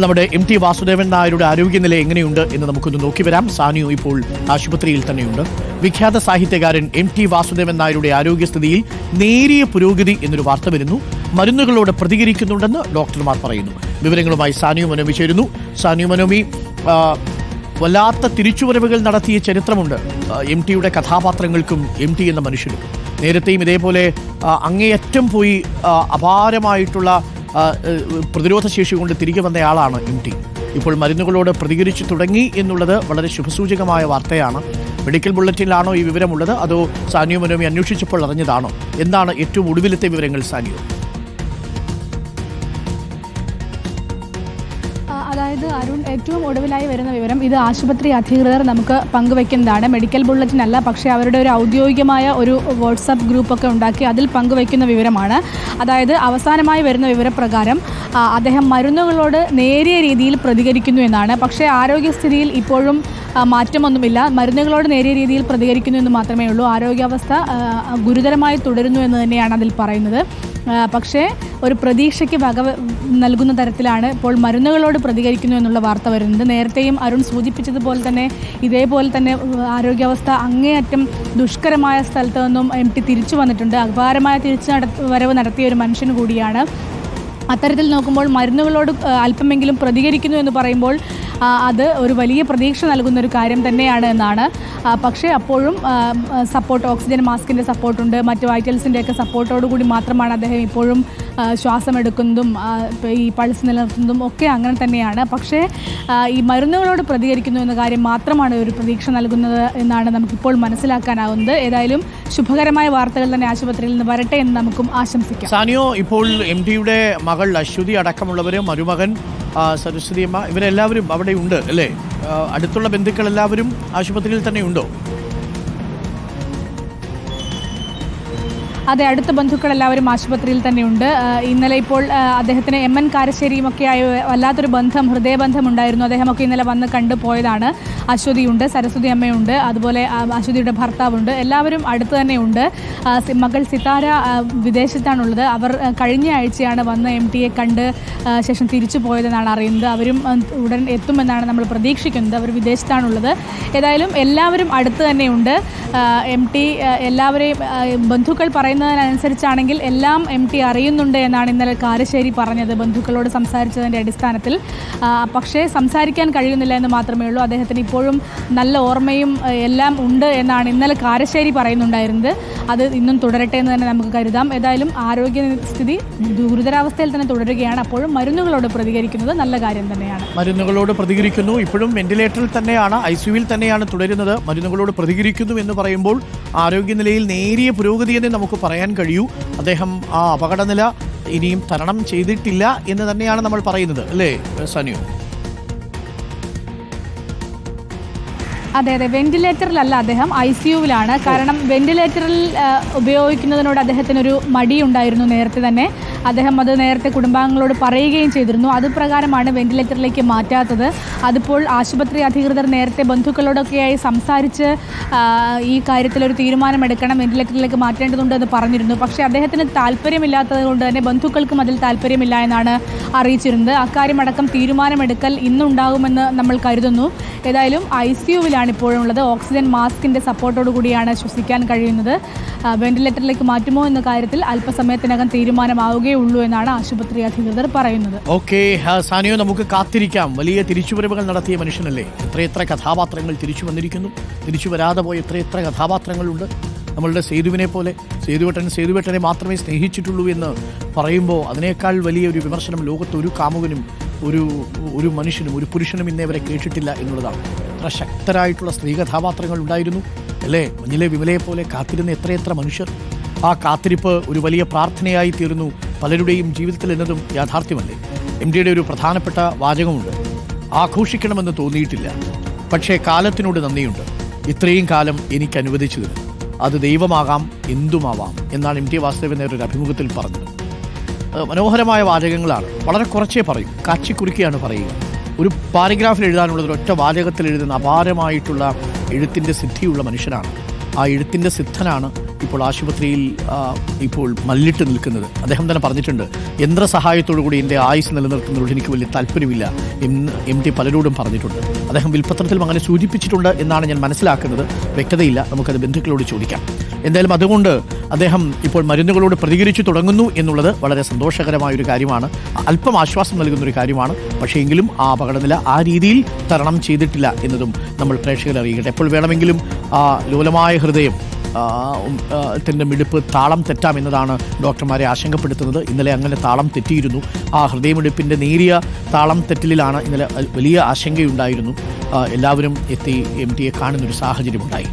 നമ്മുടെ MT വാസുദേവൻ നായരുടെ ആരോഗ്യനില എങ്ങനെയുണ്ട് എന്ന് നമുക്കൊന്ന് നോക്കി വരാം. സാനിയോ ഇപ്പോൾ ആശുപത്രിയിൽ തന്നെയുണ്ട്. വിഖ്യാത സാഹിത്യകാരൻ MT വാസുദേവൻ നായരുടെ ആരോഗ്യസ്ഥിതിയിൽ നേരിയ പുരോഗതി എന്നൊരു വാർത്ത വരുന്നു. മരുന്നുകളോട് പ്രതികരിക്കുന്നുണ്ടെന്ന് ഡോക്ടർമാർ പറയുന്നു. വിവരങ്ങളുമായി സാനിയോ മനോമി ചേരുന്നു. സാനിയോ മനോമി, വല്ലാത്ത തിരിച്ചുവരവുകൾ നടത്തിയ ചരിത്രമുണ്ട് MTയുടെ കഥാപാത്രങ്ങൾക്കും MT എന്ന മനുഷ്യനും. നേരത്തെയും ഇതേപോലെ അങ്ങേയറ്റം പോയി അപാരമായിട്ടുള്ള പ്രതിരോധശേഷി കൊണ്ട് തിരികെ വന്നയാളാണ് MT. ഇപ്പോൾ മരുന്നുകളോട് പ്രതികരിച്ചു തുടങ്ങി എന്നുള്ളത് വളരെ ശുഭസൂചകമായ വാർത്തയാണ്. മെഡിക്കൽ ബുള്ളറ്റിനിലാണോ ഈ വിവരമുള്ളത്, അതോ സാനിയോ മനോമി അന്വേഷിച്ചപ്പോൾ അറിഞ്ഞതാണോ? എന്താണ് ഏറ്റവും ഒടുവിലത്തെ വിവരങ്ങൾ സാനിയോ? അതായത് അരുൺ, ഏറ്റവും ഒടുവിലായി വരുന്ന വിവരം ഇത് ആശുപത്രി അധികൃതർ നമുക്ക് പങ്കുവയ്ക്കുന്നതാണ്. മെഡിക്കൽ ബുള്ളറ്റിൻ അല്ല, പക്ഷേ അവരുടെ ഒരു ഔദ്യോഗികമായ ഒരു വാട്സാപ്പ് ഗ്രൂപ്പൊക്കെ ഉണ്ടാക്കി അതിൽ പങ്കുവയ്ക്കുന്ന വിവരമാണ്. അതായത് അവസാനമായി വരുന്ന വിവരപ്രകാരം അദ്ദേഹം മരുന്നുകളോട് നേരിയ രീതിയിൽ പ്രതികരിക്കുന്നു എന്നാണ്. പക്ഷേ ആരോഗ്യസ്ഥിതിയിൽ ഇപ്പോഴും മാറ്റമൊന്നുമില്ല. മരുന്നുകളോട് നേരിയ രീതിയിൽ പ്രതികരിക്കുന്നു എന്ന് മാത്രമേ ഉള്ളൂ. ആരോഗ്യാവസ്ഥ ഗുരുതരമായി തുടരുന്നു എന്ന് തന്നെയാണ് അതിൽ പറയുന്നത്. പക്ഷേ ഒരു പ്രതീക്ഷയ്ക്ക് വക നൽകുന്ന തരത്തിലാണ് ഇപ്പോൾ മരുന്നുകളോട് പ്രതികരിക്കുന്നു എന്നുള്ള വാർത്ത വരുന്നത്. നേരത്തെയും അരുൺ സൂചിപ്പിച്ചതുപോലെ തന്നെ ഇതേപോലെ തന്നെ ആരോഗ്യാവസ്ഥ അങ്ങേയറ്റം ദുഷ്കരമായ സ്ഥലത്തു നിന്നും MT തിരിച്ചു വന്നിട്ടുണ്ട്. അപാരമായ വരവ് നടത്തിയ ഒരു മനുഷ്യൻ കൂടിയാണ്. അത്തരത്തിൽ നോക്കുമ്പോൾ മരുന്നുകളോട് അല്പമെങ്കിലും പ്രതികരിക്കുന്നു എന്ന് പറയുമ്പോൾ അത് ഒരു വലിയ പ്രതീക്ഷ നൽകുന്നൊരു കാര്യം തന്നെയാണ് എന്നാണ്. പക്ഷേ അപ്പോഴും സപ്പോർട്ട്, ഓക്സിജൻ മാസ്കിൻ്റെ സപ്പോർട്ടുണ്ട്, മറ്റ് വൈറ്റൽസിൻ്റെയൊക്കെ സപ്പോർട്ടോടുകൂടി മാത്രമാണ് അദ്ദേഹം ഇപ്പോഴും ശ്വാസമെടുക്കുന്നതും ഈ പൾസ് നിലനിർത്തുന്നതും ഒക്കെ അങ്ങനെ തന്നെയാണ്. പക്ഷേ ഈ മരുന്നുകളോട് പ്രതികരിക്കുന്നു എന്ന കാര്യം മാത്രമാണ് ഒരു പ്രതീക്ഷ നൽകുന്നത് എന്നാണ് നമുക്കിപ്പോൾ മനസ്സിലാക്കാനാവുന്നത്. ഏതായാലും ശുഭകരമായ വാർത്തകൾ തന്നെ ആശുപത്രിയിൽ നിന്ന് വരട്ടെ എന്ന് നമുക്കും ആശംസിക്കാം. സാനിയോ, ഇപ്പോൾ MTയുടെ മകൾ അശ്വതി അടക്കമുള്ളവർ, മരുമകൻ സരസ്വതി അമ്മ, ഇവരെല്ലാവരും അവിടെ ഉണ്ട് അല്ലേ? അടുത്തുള്ള ബന്ധുക്കൾ എല്ലാവരും ആശുപത്രിയിൽ തന്നെ ഉണ്ടോ? അതെ, അടുത്ത ബന്ധുക്കളെല്ലാവരും ആശുപത്രിയിൽ തന്നെയുണ്ട്. ഇന്നലെ ഇപ്പോൾ അദ്ദേഹത്തിന് MN കാരശ്ശേരിയുമൊക്കെയായി വല്ലാത്തൊരു ബന്ധം, ഹൃദയബന്ധം ഉണ്ടായിരുന്നു. അദ്ദേഹമൊക്കെ ഇന്നലെ വന്ന് കണ്ടു പോയതാണ്. അശ്വതിയുണ്ട്, സരസ്വതി അമ്മയുണ്ട്, അതുപോലെ അശ്വതിയുടെ ഭർത്താവുണ്ട്, എല്ലാവരും അടുത്ത് തന്നെയുണ്ട്. മകൾ സിതാര വിദേശത്താണുള്ളത്. അവർ കഴിഞ്ഞ ആഴ്ചയാണ് വന്ന് MTയെ കണ്ട് ശേഷം തിരിച്ചു പോയതെന്നാണ് അറിയുന്നത്. അവരും ഉടൻ എത്തുമെന്നാണ് നമ്മൾ പ്രതീക്ഷിക്കുന്നത്. അവർ വിദേശത്താണുള്ളത്. ഏതായാലും എല്ലാവരും അടുത്ത് തന്നെയുണ്ട്. MT എല്ലാവരെയും ബന്ധുക്കൾ പറയുന്നതിനനുസരിച്ചാണെങ്കിൽ എല്ലാം MT അറിയുന്നുണ്ട് എന്നാണ് ഇന്നലെ കാരശ്ശേരി പറഞ്ഞത്, ബന്ധുക്കളോട് സംസാരിച്ചതിൻ്റെ അടിസ്ഥാനത്തിൽ. പക്ഷേ സംസാരിക്കാൻ കഴിയുന്നില്ല എന്ന് മാത്രമേ ഉള്ളൂ. അദ്ദേഹത്തിന് ഇപ്പോഴും നല്ല ഓർമ്മയും എല്ലാം ഉണ്ട് എന്നാണ് ഇന്നലെ കാരശ്ശേരി പറയുന്നുണ്ടായിരുന്നത്. അത് ഇന്നും തുടരട്ടെ എന്ന് തന്നെ നമുക്ക് കരുതാം. ഏതായാലും ആരോഗ്യസ്ഥിതി ഗുരുതരാവസ്ഥയിൽ തന്നെ തുടരുകയാണ്. അപ്പോഴും മരുന്നുകളോട് പ്രതികരിക്കുന്നത് നല്ല കാര്യം തന്നെയാണ്. മരുന്നുകളോട് പ്രതികരിക്കുന്നു, ഇപ്പോഴും വെന്റിലേറ്ററിൽ തന്നെയാണ്, ICUവിൽ തന്നെയാണ് തുടരുന്നത്. മരുന്നുകളോട് പ്രതികരിക്കുന്നു എന്ന് പറയുമ്പോൾ ആരോഗ്യനിലയിൽ നേരിയ പുരോഗതിയെന്ന് നമുക്ക് പറയാൻ കഴിയൂ. അദ്ദേഹം ആ അപകടനില ഇനിയും തരണം ചെയ്തിട്ടില്ല എന്ന് തന്നെയാണ് നമ്മൾ പറയുന്നത്, അല്ലേ സാനിയോ? അതെ, വെന്റിലേറ്ററിലല്ല അദ്ദേഹം, ICUവിലാണ്. കാരണം വെന്റിലേറ്ററിൽ ഉപയോഗിക്കുന്നതിനോട് അദ്ദേഹത്തിനൊരു മടിയുണ്ടായിരുന്നു നേരത്തെ തന്നെ. അദ്ദേഹം അത് നേരത്തെ കുടുംബാംഗങ്ങളോട് പറയുകയും ചെയ്തിരുന്നു. അതുപ്രകാരമാണ് വെന്റിലേറ്ററിലേക്ക് മാറ്റാത്തത്. അതിപ്പോൾ ആശുപത്രി അധികൃതർ നേരത്തെ ബന്ധുക്കളോടൊക്കെയായി സംസാരിച്ച് ഈ കാര്യത്തിലൊരു തീരുമാനമെടുക്കണം, വെന്റിലേറ്ററിലേക്ക് മാറ്റേണ്ടതുണ്ട് എന്ന് പറഞ്ഞിരുന്നു. പക്ഷേ അദ്ദേഹത്തിന് താല്പര്യമില്ലാത്തത് കൊണ്ട് തന്നെ ബന്ധുക്കൾക്കും അതിൽ താല്പര്യമില്ല എന്നാണ് അറിയിച്ചിരുന്നത്. അക്കാര്യമടക്കം തീരുമാനമെടുക്കൽ ഇന്നുണ്ടാകുമെന്ന് നമ്മൾ കരുതുന്നു. ഏതായാലും ICUവിലാണ് ഇപ്പോഴും ഉള്ളത്. ഓക്സിജൻ മാസ്കിൻ്റെ സപ്പോർട്ടോടു കൂടിയാണ് ശ്വസിക്കാൻ കഴിയുന്നത്. വെന്റിലേറ്ററിലേക്ക് മാറ്റുമോ എന്ന കാര്യത്തിൽ അല്പസമയത്തിനകം തീരുമാനമാവുകയുള്ളൂ എന്നാണ് ആശുപത്രി അധികൃതർ പറയുന്നത്. ഓക്കെ സാനിയോ, നമുക്ക് കാത്തിരിക്കാം. വലിയ തിരിച്ചുവരവുകൾ നടത്തിയ മനുഷ്യനല്ലേ. എത്രയെത്ര കഥാപാത്രങ്ങൾ തിരിച്ചു വന്നിരിക്കുന്നു. തിരിച്ചു വരാതെ പോയ എത്രയെത്ര കഥാപാത്രങ്ങളുണ്ട്. നമ്മളുടെ സേതുവിനെ പോലെ സേതുവേട്ടനെ മാത്രമേ സ്നേഹിച്ചിട്ടുള്ളൂ എന്ന് പറയുമ്പോൾ അതിനേക്കാൾ വലിയൊരു വിമർശനം ലോകത്ത് ഒരു കാമുകനും ഒരു മനുഷ്യനും ഒരു പുരുഷനും ഇന്നേവരെ കേട്ടിട്ടില്ല എന്നുള്ളതാണ്. എത്ര ശക്തരായിട്ടുള്ള സ്ത്രീ കഥാപാത്രങ്ങൾ ഉണ്ടായിരുന്നു അല്ലേ? മഞ്ഞിലെ വിമലയെ പോലെ കാത്തിരുന്ന എത്രയെത്ര മനുഷ്യർ. ആ കാത്തിരിപ്പ് ഒരു വലിയ പ്രാർത്ഥനയായി തീർന്നു പലരുടെയും ജീവിതത്തിൽ എന്നതും യാഥാർത്ഥ്യമല്ലേ? MTയുടെ ഒരു പ്രധാനപ്പെട്ട വാചകമുണ്ട്: ആഘോഷിക്കണമെന്ന് തോന്നിയിട്ടില്ല, പക്ഷേ കാലത്തിനോട് നന്ദിയുണ്ട്, ഇത്രയും കാലം എനിക്ക് അനുവദിച്ചതിന്. അത് ദൈവമാകാം, എന്തുമാവാം എന്നാണ് MT വാസുദേവൻ നായർ ഒരു അഭിമുഖത്തിൽ പറഞ്ഞത്. മനോഹരമായ വാചകങ്ങളാണ്. വളരെ കുറച്ചേ പറയും, കാച്ചിക്കുറുക്കിയാണ് പറയുക. ഒരു പാരഗ്രാഫിൽ എഴുതാനുള്ളത് ഒറ്റ വാചകത്തിൽ എഴുതുന്ന അപാരമായിട്ടുള്ള എഴുത്തിൻ്റെ സിദ്ധിയുള്ള മനുഷ്യനാണ്. ആ എഴുത്തിൻ്റെ സിദ്ധനാണ് ഇപ്പോൾ ആശുപത്രിയിൽ ഇപ്പോൾ മല്ലിട്ട് നിൽക്കുന്നത്. അദ്ദേഹം തന്നെ പറഞ്ഞിട്ടുണ്ട്, യന്ത്രസഹായത്തോടു കൂടി എൻ്റെ ആയുസ് നിലനിർത്തുന്നതിനോട് എനിക്ക് വലിയ താല്പര്യമില്ല എന്ന് MT പലരോടും പറഞ്ഞിട്ടുണ്ട്. അദ്ദേഹം വിൽപ്പത്രത്തിലും അങ്ങനെ സൂചിപ്പിച്ചിട്ടുണ്ട് എന്നാണ് ഞാൻ മനസ്സിലാക്കുന്നത്. വ്യക്തതയില്ല, നമുക്കത് ബന്ധുക്കളോട് ചോദിക്കാം. എന്തായാലും അതുകൊണ്ട് അദ്ദേഹം ഇപ്പോൾ മരുന്നുകളോട് പ്രതികരിച്ചു തുടങ്ങുന്നു എന്നുള്ളത് വളരെ സന്തോഷകരമായൊരു കാര്യമാണ്, അല്പം ആശ്വാസം നൽകുന്നൊരു കാര്യമാണ്. പക്ഷേ എങ്കിലും ആ അപകടനില ആ രീതിയിൽ തരണം ചെയ്തിട്ടില്ല എന്നതും നമ്മൾ പ്രേക്ഷകരെ അറിയിക്കട്ടെ. എപ്പോൾ വേണമെങ്കിലും ലോലമായ ഹൃദയം ത്തിൻ്റെ മിടിപ്പ് താളം തെറ്റാമെന്നതാണ് ഡോക്ടർമാരെ ആശങ്കപ്പെടുത്തുന്നത്. ഇന്നലെ അങ്ങനെ താളം തെറ്റിയിരുന്നു. ആ ഹൃദയമിടിപ്പിൻ്റെ നേരിയ താളം തെറ്റലിലാണ് ഇന്നലെ വലിയ ആശങ്കയുണ്ടായിരുന്നു. എല്ലാവരും എത്തി MTയെ കാണുന്നൊരു സാഹചര്യമുണ്ടായി.